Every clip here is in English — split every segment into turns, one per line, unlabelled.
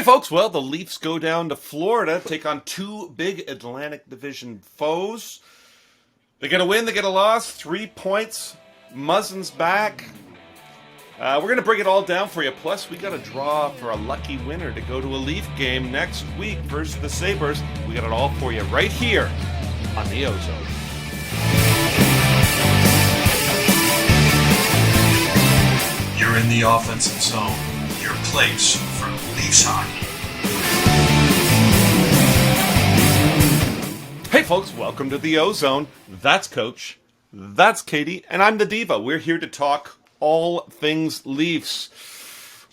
Folks. Well, the Leafs go down to Florida, take on two big Atlantic Division foes. They get a win, they get a loss, 3 points. Muzzin's back. We're going to bring it all down for you. Plus, we got a draw for a lucky winner to go to a Leaf game next week versus the Sabres. We got it all for you right here on the Ozone.
You're in the offensive zone, your place for Leafs hockey.
Hey folks, welcome to the Ozone. That's Coach, that's Katie, and I'm the Diva. We're here to talk all things Leafs.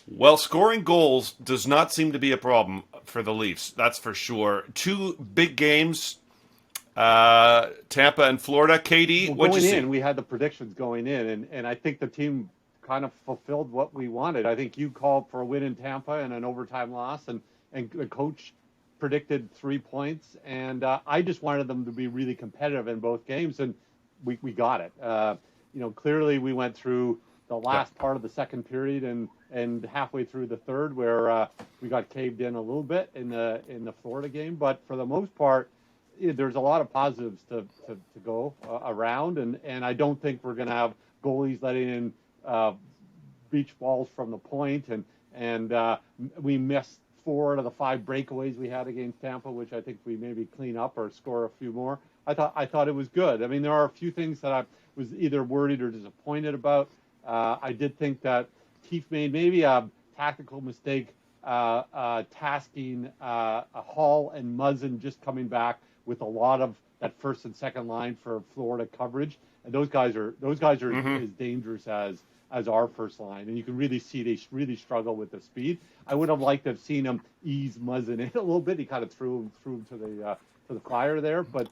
Well, scoring goals does not seem to be a problem for the Leafs, that's for sure. Two big games, Tampa and Florida. Katie, what'd you see?
We had the predictions going in, and I think the team kind of fulfilled what we wanted. I think you called for a win in Tampa and an overtime loss, and the coach predicted 3 points, and I just wanted them to be really competitive in both games, and we got it. Clearly we went through the last part of the second period and halfway through the third where we got caved in a little bit in the Florida game, but for the most part, there's a lot of positives to go around, and I don't think we're going to have goalies letting in beach balls from the point, and we missed 4 out of the 5 breakaways we had against Tampa, which I think we maybe clean up or score a few more. I thought it was good. I mean, there are a few things that I was either worried or disappointed about. I did think that Keefe made maybe a tactical mistake tasking Hall and Muzzin just coming back with a lot of that first and second line for Florida coverage, and those guys are as dangerous as our first line, and you can really see they really struggle with the speed. I would have liked to have seen him ease Muzzin in a little bit. He kind of threw him to the fire there, but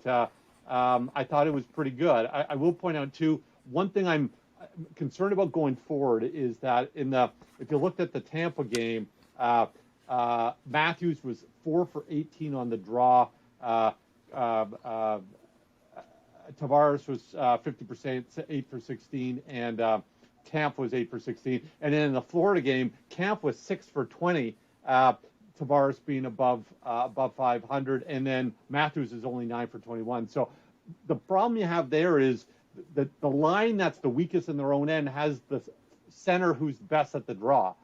I thought it was pretty good. I will point out too, one thing I'm concerned about going forward is that if you looked at the Tampa game, Matthews was 4 for 18 on the draw. Tavares was 50%, 8 for 16, and Camp was 8 for 16. And then in the Florida game, Camp was 6 for 20, Tavares being above 500, and then Matthews is only 9 for 21. So the problem you have there is that the line that's the weakest in their own end has the center who's best at the draw.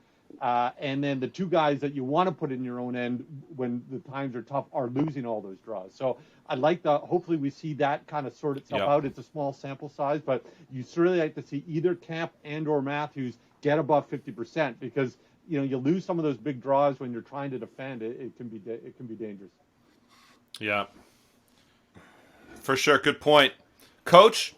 And then the two guys that you want to put in your own end when the times are tough are losing all those draws. So I'd like hopefully we see that kind of sort itself out. It's a small sample size, but you certainly like to see either Camp and or Matthews get above 50% because, you lose some of those big draws when you're trying to defend. It can be dangerous.
Yeah, for sure. Good point. Coach?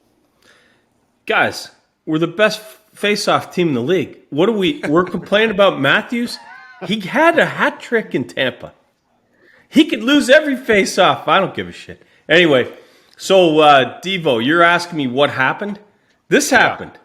Guys, we're the best face-off team in the league. We're complaining about Matthews? He had a hat trick in Tampa. He could lose every face-off. I don't give a shit. Anyway, so Devo, you're asking me what happened? This happened.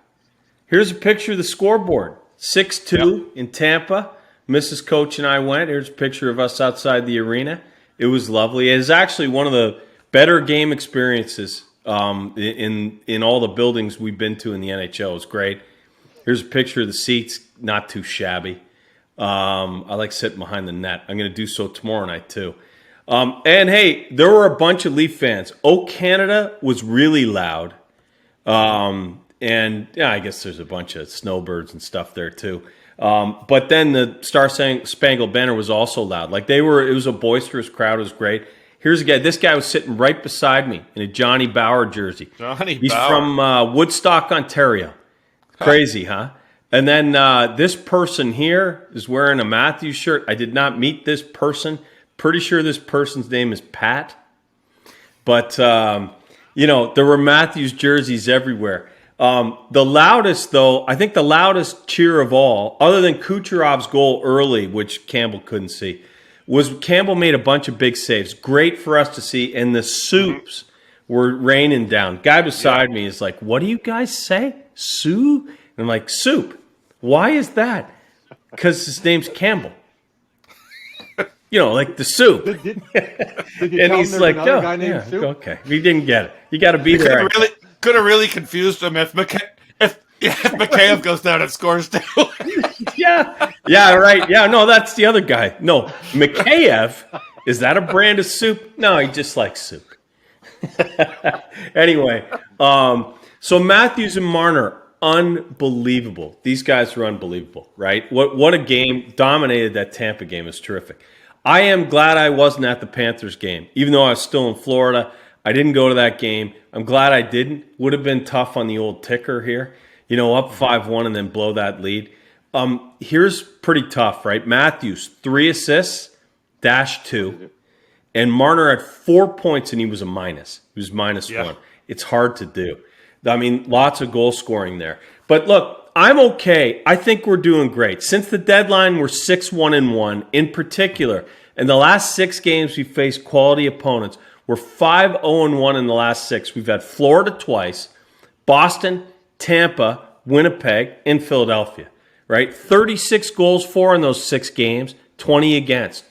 Here's a picture of the scoreboard. 6-2 in Tampa. Mrs. Coach and I went. Here's a picture of us outside the arena. It was lovely. It is actually one of the better game experiences in all the buildings we've been to in the NHL. It was great. Here's a picture of the seats, not too shabby. I like sitting behind the net. I'm going to do so tomorrow night too. And hey, there were a bunch of Leaf fans. Oh, Canada was really loud. And yeah, I guess there's a bunch of snowbirds and stuff there too. But then the Star Spangled Banner was also loud. It was a boisterous crowd. It was great. Here's a guy. This guy was sitting right beside me in a Johnny Bauer jersey. He's from Woodstock, Ontario. Crazy, huh? And then this person here is wearing a Matthews shirt. I did not meet this person. Pretty sure this person's name is Pat. But, there were Matthews jerseys everywhere. The loudest, though, I think the loudest cheer of all, other than Kucherov's goal early, which Campbell couldn't see, was Campbell made a bunch of big saves. Great for us to see. And the Soups were raining down. Guy beside me is like, what do you guys say? Sue? And I'm like, Soup. Why is that? Because his name's Campbell. Like the Soup.
Did you
and
tell
he's
him
like,
another guy named Soup?
Okay. We didn't get it. You got to be there.
Could have really confused him if Mikheyev goes down and scores too.
Yeah, right. Yeah, no, that's the other guy. No, Mikheyev, is that a brand of soup? No, he just likes soup. Anyway, so Matthews and Marner, unbelievable. These guys were unbelievable, right? What a game. Dominated that Tampa game. Is terrific. I am glad I wasn't at the Panthers game, even though I was still in Florida. I didn't go to that game. I'm glad I didn't. Would have been tough on the old ticker here. Up 5-1 and then blow that lead. Here's pretty tough, right? Matthews, 3 assists, -2. And Marner had 4 points, and he was a minus. He was -1. It's hard to do. I mean, lots of goal scoring there. But look, I'm okay. I think we're doing great. Since the deadline, we're 6-1-1. In particular, in the last 6 games, we faced quality opponents. We're 5-0-1 in the last 6. We've had Florida twice, Boston, Tampa, Winnipeg, and Philadelphia. Right? 36 goals for in those 6 games, 20 against.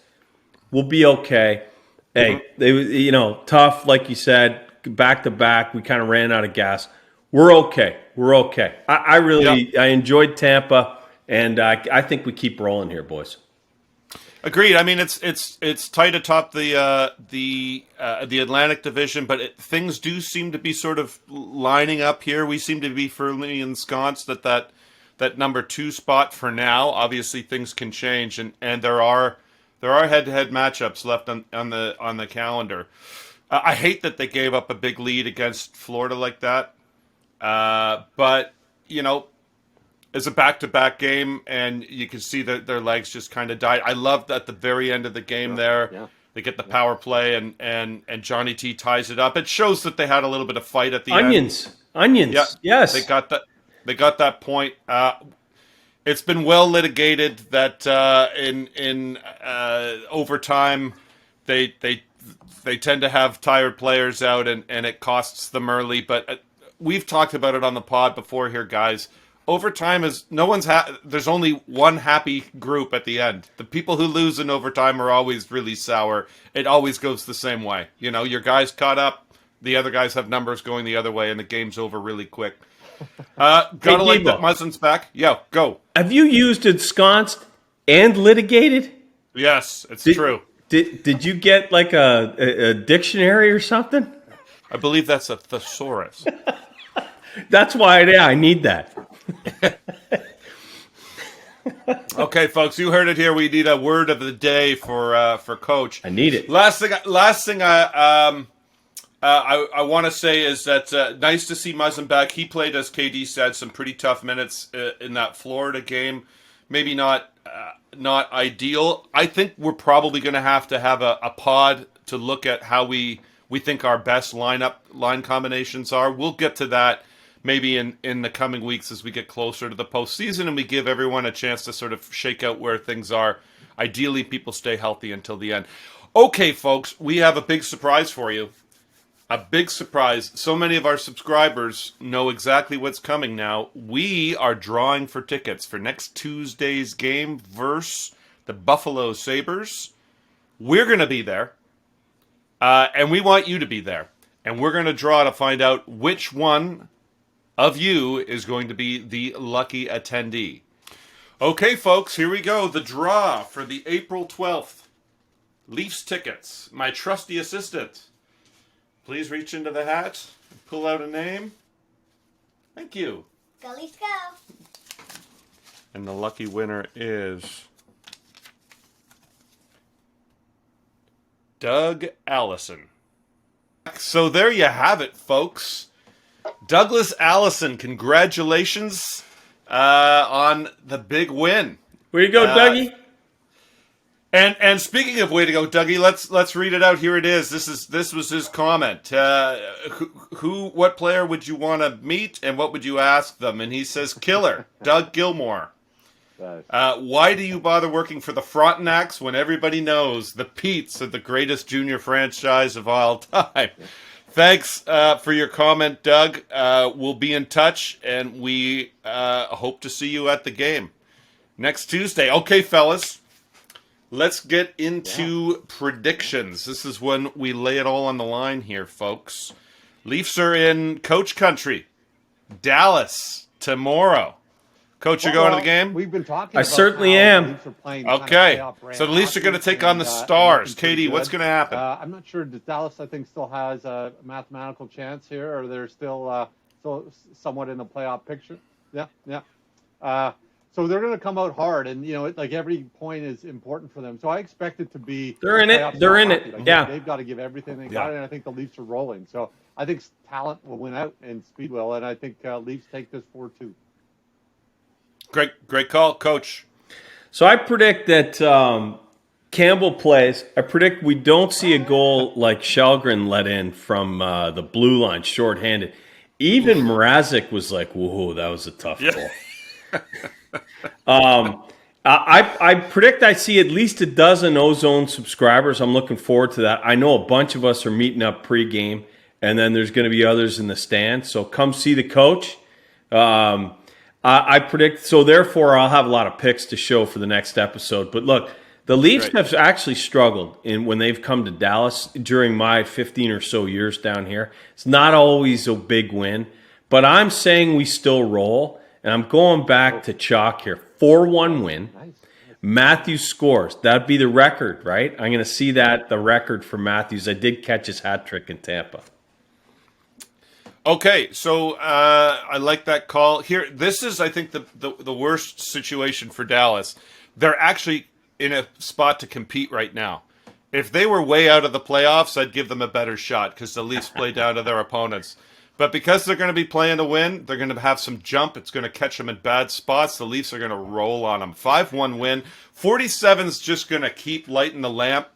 We'll be okay. Hey, they tough, like you said, back to back. We kind of ran out of gas. We're okay. We're okay. I really I enjoyed Tampa, and I think we keep rolling here, boys.
Agreed. I mean, it's tight atop the Atlantic Division, but things do seem to be sort of lining up here. We seem to be firmly ensconced at that number 2 spot for now. Obviously, things can change, and there are head-to-head matchups left on the calendar. I hate that they gave up a big lead against Florida like that, but it's a back-to-back game, and you can see that their legs just kind of died. I loved at the very end of the game they get the power play, and Johnny T ties it up. It shows that they had a little bit of fight at the end.
Onions. Yeah, yes,
they got that. They got that point. It's been well litigated that in overtime they tend to have tired players out, and it costs them early. But we've talked about it on the pod before here, guys. Overtime is there's only one happy group at the end. The people who lose in overtime are always really sour. It always goes the same way. Your guys caught up, the other guys have numbers going the other way, and the game's over really quick. Gotta like that Muzzin's back. Yeah, go.
Have you used ensconced and litigated?
Yes, it's true.
Did you get like a dictionary or something?
I believe that's a thesaurus.
That's why I need that.
Okay, folks, you heard it here. We need a word of the day for Coach.
I need it.
Last thing I want to say is that nice to see Muzzin back. He played, as KD said, some pretty tough minutes in that Florida game. Maybe not ideal. I think we're probably going to have a pod to look at how we think our best line combinations are. We'll get to that maybe in the coming weeks as we get closer to the postseason and we give everyone a chance to sort of shake out where things are. Ideally, people stay healthy until the end. Okay, folks, we have a big surprise for you. A big surprise. So many of our subscribers know exactly what's coming now. We are drawing for tickets for next Tuesday's game versus the Buffalo Sabres. We're going to be there, and we want you to be there. And we're going to draw to find out which one of you is going to be the lucky attendee. Okay, folks, here we go. The draw for the April 12th Leafs tickets. My trusty assistant. Please reach into the hat and pull out a name. Thank you.
Go Leafs go.
And the lucky winner is Doug Allison. So there you have it, folks. Douglas Allison, congratulations on the big win.
Where you go, Dougie?
And speaking of way to go, Dougie, let's read it out. Here it is. This was his comment. What player would you want to meet, and what would you ask them? And he says, Killer, Doug Gilmour. Why do you bother working for the Frontenacs when everybody knows the Petes are the greatest junior franchise of all time? Thanks for your comment, Doug. We'll be in touch, and we hope to see you at the game next Tuesday. Okay, fellas, let's get into predictions. This is when we lay it all on the line here, folks. Leafs are in Coach Country, Dallas tomorrow. Coach, you're going to the game?
We've been talking.
I
about
certainly
how
am.
the Leafs are playing
Okay.
kind of playoff
So the Leafs are going to
hockey,
take on the
and,
Stars.
looking pretty
Katie, what's
good.
going to happen?
I'm not sure. Does Dallas, I think, still has a mathematical chance here, or they're still somewhat in the playoff picture? Yeah. So they're going to come out hard, and like every point is important for them. So I expect it to be.
They're in it.
playoff
They're in
hockey.
it.
Like,
Yeah.
they've got to give everything they
Yeah.
got, and I think the Leafs are rolling. So I think talent will win out, and speed will, and I think Leafs take this 4-2.
Great call, Coach.
So I predict that Campbell plays. I predict we don't see a goal like Shelgren let in from the blue line, shorthanded. Even Mrazek was like, "Whoa, that was a tough goal." I predict I see at least a dozen OZone subscribers. I'm looking forward to that. I know a bunch of us are meeting up pregame, and then there's going to be others in the stand. So come see the coach. I predict, so therefore I'll have a lot of picks to show for the next episode. But look, the Leafs
Great.
have actually struggled when they've come to Dallas during my 15 or so years down here. It's not always a big win, but I'm saying we still roll, and I'm going back to chalk here. 4-1 win.
Nice.
Matthews scores. That'd be the record, right? I'm going to see that, the record for Matthews. I did catch his hat trick in Tampa.
Okay, so I like that call. Here, this is, I think, the worst situation for Dallas. They're actually in a spot to compete right now. If they were way out of the playoffs, I'd give them a better shot because the Leafs play down to their opponents. But because they're going to be playing to win, they're going to have some jump. It's going to catch them in bad spots. The Leafs are going to roll on them. 5-1 win. 47's just going to keep lighting the lamp.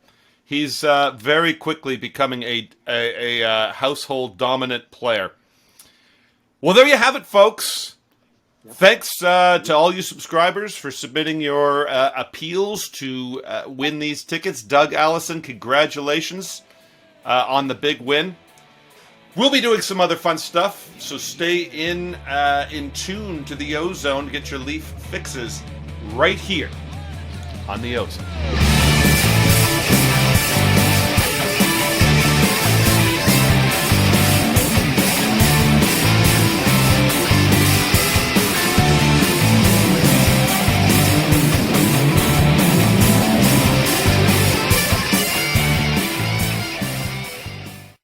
He's very quickly becoming a household dominant player. Well, there you have it, folks. Thanks to all you subscribers for submitting your appeals to win these tickets. Doug Allison, congratulations on the big win. We'll be doing some other fun stuff, so stay in tune to the Ozone to get your Leaf fixes right here on the Ozone.